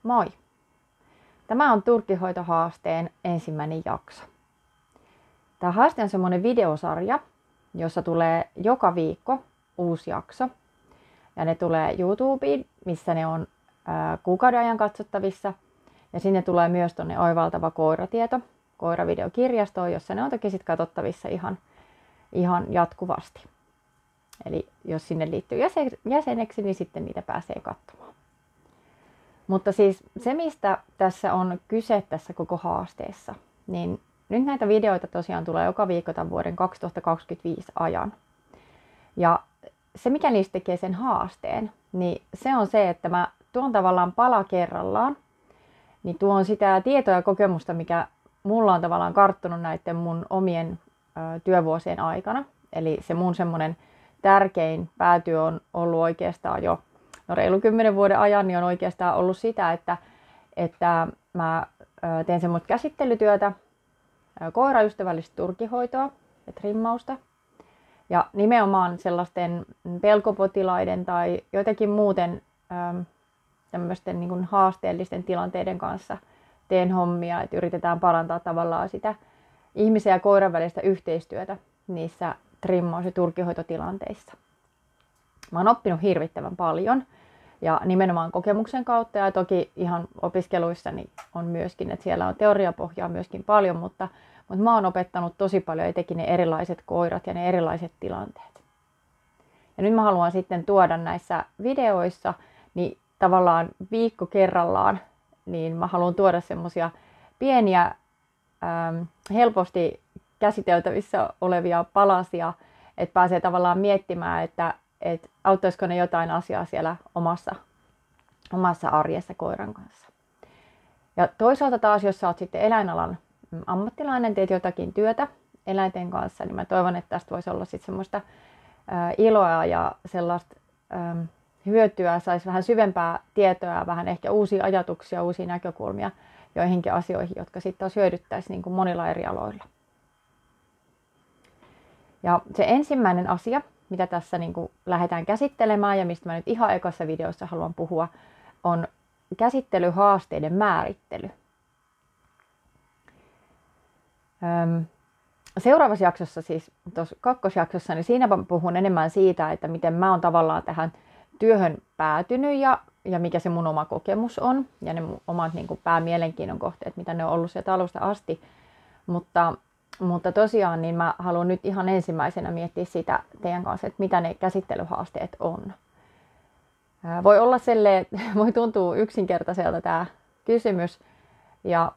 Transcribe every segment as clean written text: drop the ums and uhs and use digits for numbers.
Moi! Tämä on turkkihoitohaasteen ensimmäinen jakso. Tämä haaste on semmoinen videosarja, jossa tulee joka viikko uusi jakso. Ja ne tulee YouTubeen, missä ne on kuukauden ajan katsottavissa. Ja sinne tulee myös tuonne Oivaltava koiratieto, koiravideokirjastoon, jossa ne on toki sitten katsottavissa ihan jatkuvasti. Eli jos sinne liittyy jäseneksi, niin sitten niitä pääsee katsomaan. Mutta siis se, mistä tässä on kyse tässä koko haasteessa, niin nyt näitä videoita tosiaan tulee joka viikko tämän vuoden 2025 ajan. Ja se, mikä niistä tekee sen haasteen, niin se on se, että mä tuon tavallaan pala kerrallaan, niin tuon sitä tietoa ja kokemusta, mikä mulla on tavallaan karttunut näiden mun omien työvuosien aikana. Eli se mun semmoinen tärkein päätyö on ollut oikeastaan jo reilu 10 vuoden ajan, niin on oikeastaan ollut sitä, että mä teen semmoista käsittelytyötä, koiraystävällistä turkkihoitoa ja trimmausta. Ja nimenomaan sellaisten pelkopotilaiden tai jotenkin muuten tämmöisten niin kuin haasteellisten tilanteiden kanssa teen hommia, että yritetään parantaa tavallaan sitä ihmisen ja koiran välistä yhteistyötä niissä trimmaus- ja turkkihoitotilanteissa. Mä oon oppinut hirvittävän paljon ja nimenomaan kokemuksen kautta ja toki ihan opiskeluissani on myöskin, että siellä on teoriapohjaa myöskin paljon, mutta mä oon opettanut tosi paljon etenkin ne erilaiset koirat ja ne erilaiset tilanteet. Ja nyt mä haluan sitten tuoda näissä videoissa, niin tavallaan viikko kerrallaan, niin mä haluan tuoda semmosia pieniä, helposti käsiteltävissä olevia palasia, että pääsee tavallaan miettimään, että auttaisiko ne jotain asiaa siellä omassa arjessa koiran kanssa. Ja toisaalta taas, jos sä oot sitten eläinalan ammattilainen, teet jotakin työtä eläinten kanssa, niin mä toivon, että tästä voisi olla sitten semmoista iloa ja sellaista hyötyä, saisi vähän syvempää tietoa, vähän ehkä uusia ajatuksia, uusia näkökulmia joihinkin asioihin, jotka sitten taas hyödyttäisi niin kuin monilla eri aloilla. Ja se ensimmäinen asia, mitä tässä niin kuin lähdetään käsittelemään ja mistä mä nyt ihan ekassa videossa haluan puhua, on käsittelyhaasteiden määrittely. Seuraavassa jaksossa, siis tuossa kakkosjaksossa, niin siinä puhun enemmän siitä, että miten mä oon tavallaan tähän työhön päätynyt ja mikä se mun oma kokemus on ja ne mun omat niin kuin päämielenkiinnon kohteet, mitä ne on ollut sieltä alusta asti. Mutta tosiaan niin mä haluan nyt ihan ensimmäisenä miettiä sitä teidän kanssa, että mitä ne käsittelyhaasteet on. Voi olla voi tuntua yksinkertaiselta tämä kysymys ja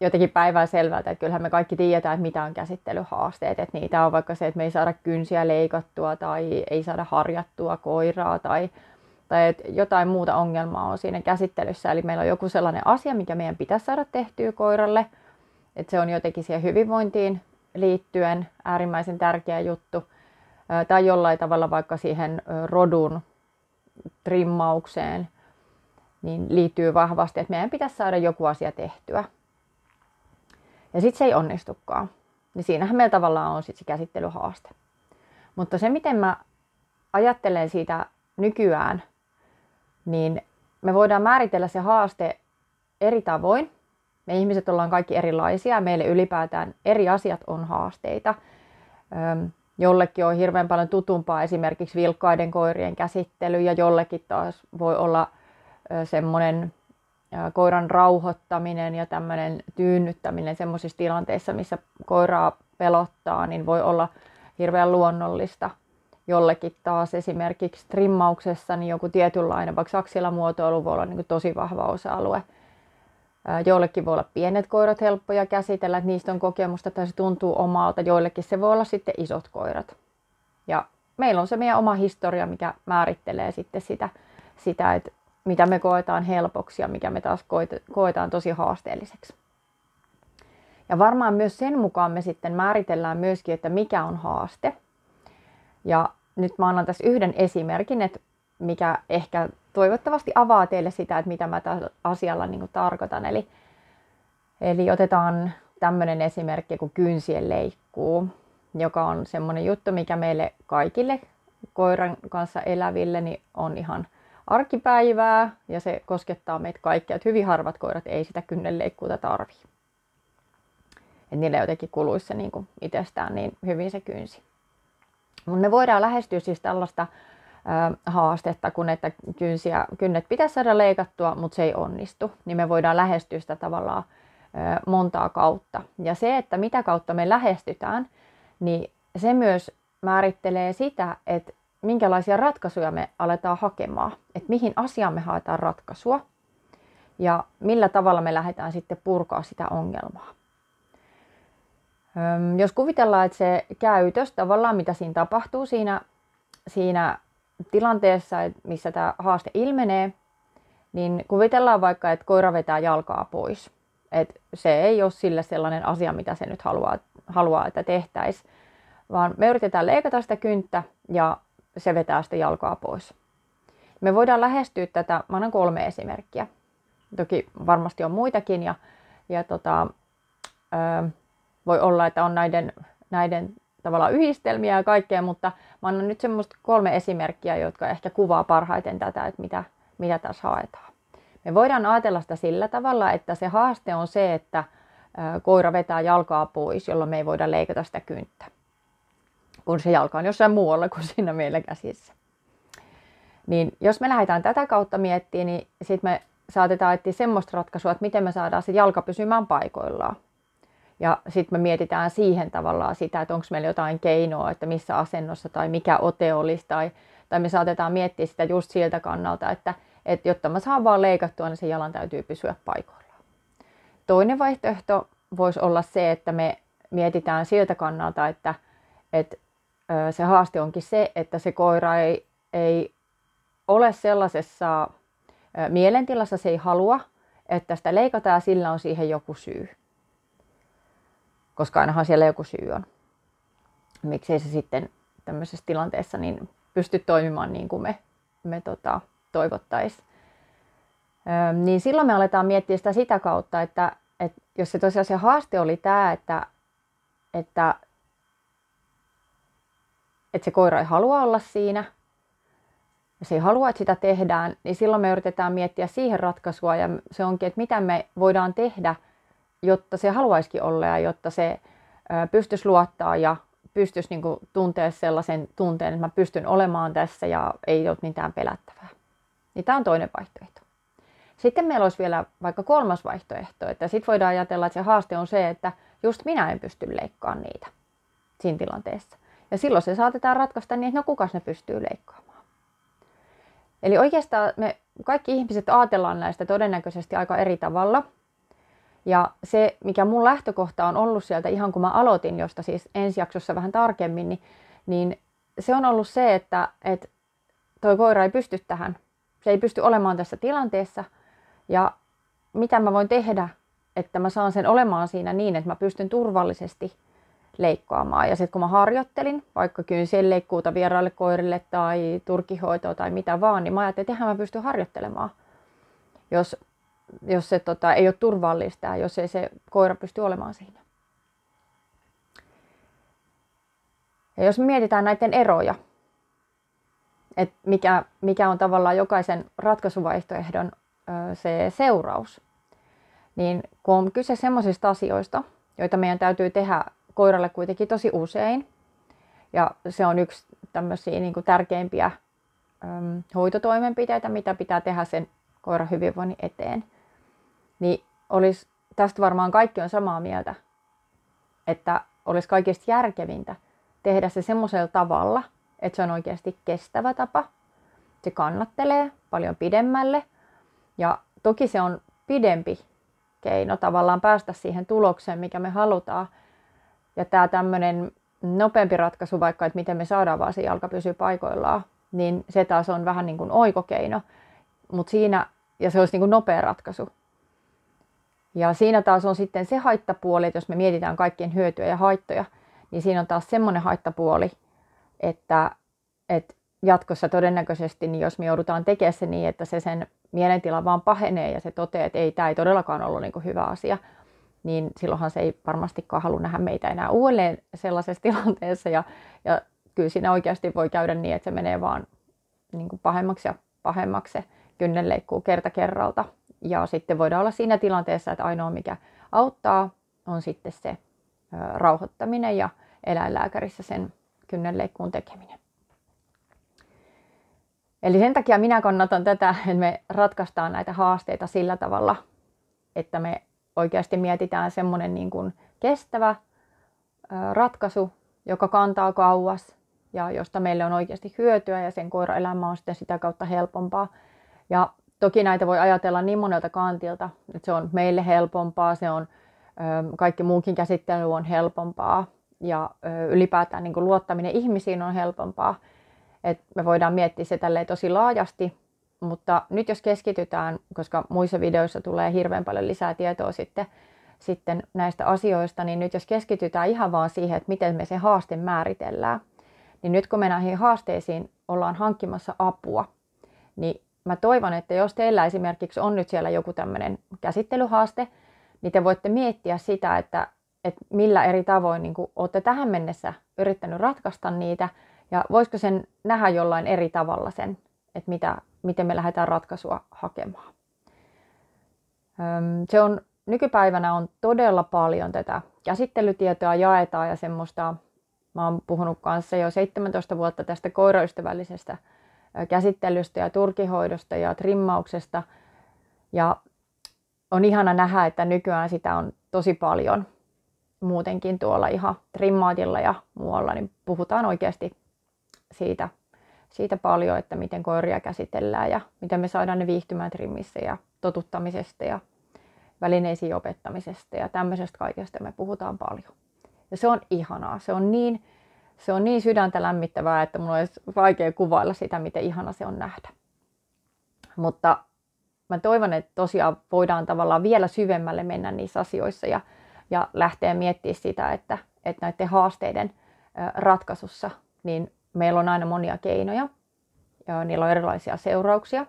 jotenkin päivänselvältä, että kyllähän me kaikki tiedetään, että mitä on käsittelyhaasteet. Että niitä on vaikka se, että me ei saada kynsiä leikattua tai ei saada harjattua koiraa tai että jotain muuta ongelmaa on siinä käsittelyssä. Eli meillä on joku sellainen asia, mikä meidän pitäisi saada tehtyä koiralle. Että se on jotenkin siihen hyvinvointiin liittyen äärimmäisen tärkeä juttu. Tai jollain tavalla vaikka siihen rodun trimmaukseen niin liittyy vahvasti, että meidän pitäisi saada joku asia tehtyä. Ja sitten se ei onnistukaan. Niin siinähän meillä tavallaan on sitten se käsittelyhaaste. Mutta se, miten mä ajattelen siitä nykyään, niin me voidaan määritellä se haaste eri tavoin. Me ihmiset ollaan kaikki erilaisia. Meille ylipäätään eri asiat on haasteita. Jollekin on hirveän paljon tutumpaa esimerkiksi vilkkaiden koirien käsittely ja jollekin taas voi olla semmoinen koiran rauhoittaminen ja tämmöinen tyynnyttäminen semmoisissa tilanteissa, missä koiraa pelottaa, niin voi olla hirveän luonnollista. Jollekin taas esimerkiksi trimmauksessa niin joku tietynlainen, vaikka saksilamuotoilu voi olla niin kuin tosi vahva osa-alue. Joillekin voi olla pienet koirat helppoja käsitellä, että niistä on kokemusta tai se tuntuu omalta. Joillekin se voi olla sitten isot koirat. Ja meillä on se meidän oma historia, mikä määrittelee sitten sitä että mitä me koetaan helpoksi ja mikä me taas koetaan tosi haasteelliseksi. Ja varmaan myös sen mukaan me sitten määritellään myöskin, että mikä on haaste. Ja nyt mä annan tässä yhden esimerkin, että mikä ehkä toivottavasti avaa teille sitä, että mitä mä tällä asialla niin kuin tarkoitan. Eli otetaan tämmöinen esimerkki kuin kynsien leikkuu, joka on semmoinen juttu, mikä meille kaikille koiran kanssa eläville niin on ihan arkipäivää ja se koskettaa meitä kaikkia. Että hyvin harvat koirat ei sitä kynnenleikkuuta tarvii. Että niille jotenkin kuluisi se niin kuin itsestään niin hyvin se kynsi. Mutta me voidaan lähestyä siis tällaista haastetta, kun että kynnet pitäisi saada leikattua, mutta se ei onnistu. Niin me voidaan lähestyä sitä tavallaan montaa kautta. Ja se, että mitä kautta me lähestytään, niin se myös määrittelee sitä, että minkälaisia ratkaisuja me aletaan hakemaan. Että mihin asiaan me haetaan ratkaisua ja millä tavalla me lähdetään sitten purkaa sitä ongelmaa. Jos kuvitellaan, että se käytös tavallaan, mitä siinä tapahtuu siinä tilanteessa, missä tämä haaste ilmenee, niin kuvitellaan vaikka, että koira vetää jalkaa pois. Että se ei ole sille sellainen asia, mitä se nyt haluaa että tehtäisiin, vaan me yritetään leikata sitä kynttä ja se vetää sitä jalkaa pois. Me voidaan lähestyä tätä, mä annan 3 esimerkkiä. Toki varmasti on muitakin ja voi olla, että on näiden tavallaan yhdistelmiä ja kaikkea, mutta mä annan nyt semmoista 3 esimerkkiä, jotka ehkä kuvaa parhaiten tätä, että mitä tässä haetaan. Me voidaan ajatella sitä sillä tavalla, että se haaste on se, että koira vetää jalkaa pois, jolloin me ei voida leikata sitä kynttä, kun se jalka on jossain muualla kuin siinä meillä käsissä. Niin jos me lähdetään tätä kautta miettimään, niin sitten me saatetaan etsiä semmoista ratkaisua, että miten me saadaan se jalka pysymään paikoillaan. Ja sitten me mietitään siihen tavallaan sitä, että onko meillä jotain keinoa, että missä asennossa tai mikä ote olisi. Tai me saatetaan miettiä sitä just siltä kannalta, että jotta mä saan vaan leikattua, niin se jalan täytyy pysyä paikoillaan. Toinen vaihtoehto voisi olla se, että me mietitään siltä kannalta, että se haaste onkin se, että se koira ei ole sellaisessa mielentilassa, se ei halua, että sitä leikataan ja sillä on siihen joku syy. Koska ainahan siellä joku syy on. Miksei se sitten tämmöisessä tilanteessa niin pysty toimimaan niin kuin me toivottaisiin. Niin silloin me aletaan miettiä sitä kautta, että jos se tosiaan se haaste oli tämä, että se koira ei halua olla siinä, ja se ei halua, että sitä tehdään, niin silloin me yritetään miettiä siihen ratkaisua, ja se onkin, että mitä me voidaan tehdä, jotta se haluaisikin olla, ja jotta se pystyisi luottaa ja pystyisi niin kuin tuntea sellaisen tunteen, että mä pystyn olemaan tässä ja ei ole mitään pelättävää. Niin tämä on toinen vaihtoehto. Sitten meillä olisi vielä vaikka 3. vaihtoehto, että sitten voidaan ajatella, että se haaste on se, että just minä en pysty leikkaamaan niitä siinä tilanteessa. Ja silloin se saatetaan ratkaista niin, että no kukas ne pystyy leikkaamaan. Eli oikeastaan me kaikki ihmiset ajatellaan näistä todennäköisesti aika eri tavalla. Ja se, mikä mun lähtökohta on ollut sieltä ihan kun mä aloitin, josta siis ensi jaksossa vähän tarkemmin, niin se on ollut se, että toi koira ei pysty tähän. Se ei pysty olemaan tässä tilanteessa. Ja mitä mä voin tehdä, että mä saan sen olemaan siinä niin, että mä pystyn turvallisesti leikkaamaan. Ja sitten kun mä harjoittelin vaikka kynsien leikkuuta vieraille koirille tai turkihoitoa tai mitä vaan, niin mä ajattelin, että eihän mä pystyn harjoittelemaan, jos se ei ole turvallista ja jos ei se koira pysty olemaan siinä. Ja jos me mietitään näiden eroja, että mikä on tavallaan jokaisen ratkaisuvaihtoehdon se seuraus, niin kun on kyse semmoisista asioista, joita meidän täytyy tehdä koiralle kuitenkin tosi usein, ja se on yksi tämmöisiä niin kuin tärkeimpiä hoitotoimenpiteitä, mitä pitää tehdä sen koiran hyvinvoinnin eteen, niin tästä varmaan kaikki on samaa mieltä, että olisi kaikista järkevintä tehdä se semmoisella tavalla, että se on oikeasti kestävä tapa. Se kannattelee paljon pidemmälle ja toki se on pidempi keino tavallaan päästä siihen tulokseen, mikä me halutaan. Ja tämä tämmöinen nopeampi ratkaisu vaikka, että miten me saadaan vaan se jalka pysyä paikoillaan, niin se taas on vähän niin kuin oikokeino, mutta ja se olisi niin kuin nopea ratkaisu. Ja siinä taas on sitten se haittapuoli, että jos me mietitään kaikkien hyötyjä ja haittoja, niin siinä on taas semmoinen haittapuoli, että jatkossa todennäköisesti, niin jos me joudutaan tekemään se niin, että se sen mielentila vaan pahenee ja se toteaa, että tämä ei todellakaan ollut niin kuin hyvä asia, niin silloinhan se ei varmastikaan halua nähdä meitä enää uudelleen sellaisessa tilanteessa. Ja kyllä siinä oikeasti voi käydä niin, että se menee vaan niin kuin pahemmaksi ja pahemmaksi se kynnenleikkuu kerta kerralta. Ja sitten voidaan olla siinä tilanteessa, että ainoa mikä auttaa on sitten se rauhoittaminen ja eläinlääkärissä sen kynnenleikkuun tekeminen. Eli sen takia minä kannatan tätä, että me ratkaistaan näitä haasteita sillä tavalla, että me oikeasti mietitään semmoinen niin kuin kestävä ratkaisu, joka kantaa kauas ja josta meille on oikeasti hyötyä ja sen koiraelämä on sitten sitä kautta helpompaa. Ja toki näitä voi ajatella niin monelta kantilta, että se on meille helpompaa, se on kaikki muukin käsittely on helpompaa ja ylipäätään niin kuin luottaminen ihmisiin on helpompaa. Et me voidaan miettiä se tälleen tosi laajasti, mutta nyt jos keskitytään, koska muissa videoissa tulee hirveän paljon lisää tietoa sitten näistä asioista, niin nyt jos keskitytään ihan vaan siihen, että miten me se haaste määritellään, niin nyt kun me näihin haasteisiin ollaan hankkimassa apua, niin mä toivon, että jos teillä esimerkiksi on nyt siellä joku tämmöinen käsittelyhaaste, niin te voitte miettiä sitä, että millä eri tavoin niin kuin olette tähän mennessä yrittänyt ratkaista niitä, ja voisiko sen nähdä jollain eri tavalla sen, että miten me lähdetään ratkaisua hakemaan. Se on, nykypäivänä on todella paljon tätä käsittelytietoa jaetaan ja semmoista, mä oon puhunut kanssa jo 17 vuotta tästä koiraystävällisestä käsittelystä ja turkihoidosta ja trimmauksesta. Ja on ihana nähdä, että nykyään sitä on tosi paljon muutenkin tuolla ihan trimmaatilla ja muualla, niin puhutaan oikeasti siitä paljon, että miten koiria käsitellään ja miten me saadaan ne viihtymään trimmissä ja totuttamisesta ja välineisiin opettamisesta ja tämmöisestä kaikesta me puhutaan paljon. Ja se on ihanaa. Se on niin sydäntä lämmittävää, että mun olisi vaikea kuvailla sitä, miten ihana se on nähdä. Mutta mä toivon, että tosiaan voidaan tavallaan vielä syvemmälle mennä niissä asioissa ja lähteä miettimään sitä, että näiden haasteiden ratkaisussa niin meillä on aina monia keinoja ja niillä on erilaisia seurauksia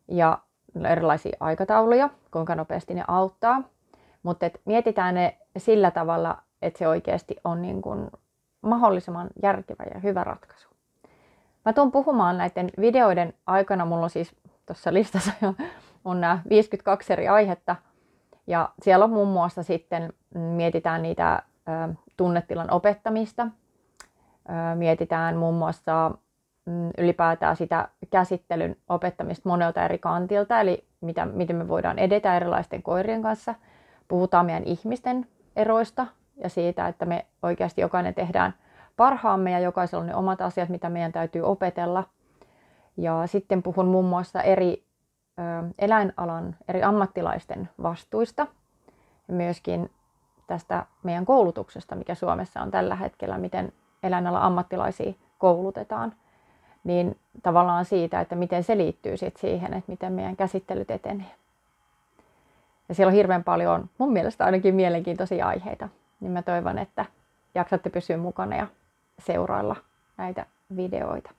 ja niillä on erilaisia aikatauluja, kuinka nopeasti ne auttaa. Mutta mietitään ne sillä tavalla, että se oikeasti on niin kuin mahdollisimman järkevä ja hyvä ratkaisu. Mä tuun puhumaan näiden videoiden aikana, mulla on siis tuossa listassa on nämä 52 eri aihetta. Ja siellä on muun muassa sitten mietitään niitä tunnetilan opettamista. Mietitään muun muassa ylipäätään sitä käsittelyn opettamista monelta eri kantilta, eli miten me voidaan edetä erilaisten koirien kanssa. Puhutaan meidän ihmisten eroista ja siitä, että me oikeasti jokainen tehdään parhaamme ja jokaisella on ne omat asiat, mitä meidän täytyy opetella. Ja sitten puhun muun muassa eläinalan eri ammattilaisten vastuista ja myöskin tästä meidän koulutuksesta, mikä Suomessa on tällä hetkellä, miten eläinalan ammattilaisia koulutetaan, niin tavallaan siitä, että miten se liittyy sit siihen, että miten meidän käsittelyt etenee. Ja siellä on hirveän paljon, mun mielestä ainakin mielenkiintoisia aiheita, niin mä toivon, että jaksatte pysyä mukana ja seurailla näitä videoita.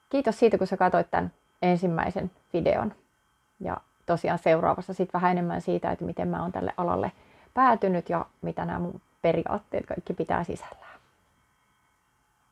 Kiitos siitä, kun sä katsoit tämän ensimmäisen videon. Ja tosiaan seuraavassa sitten vähän enemmän siitä, että miten mä oon tälle alalle päätynyt ja mitä nämä mun periaatteet kaikki pitää sisällään.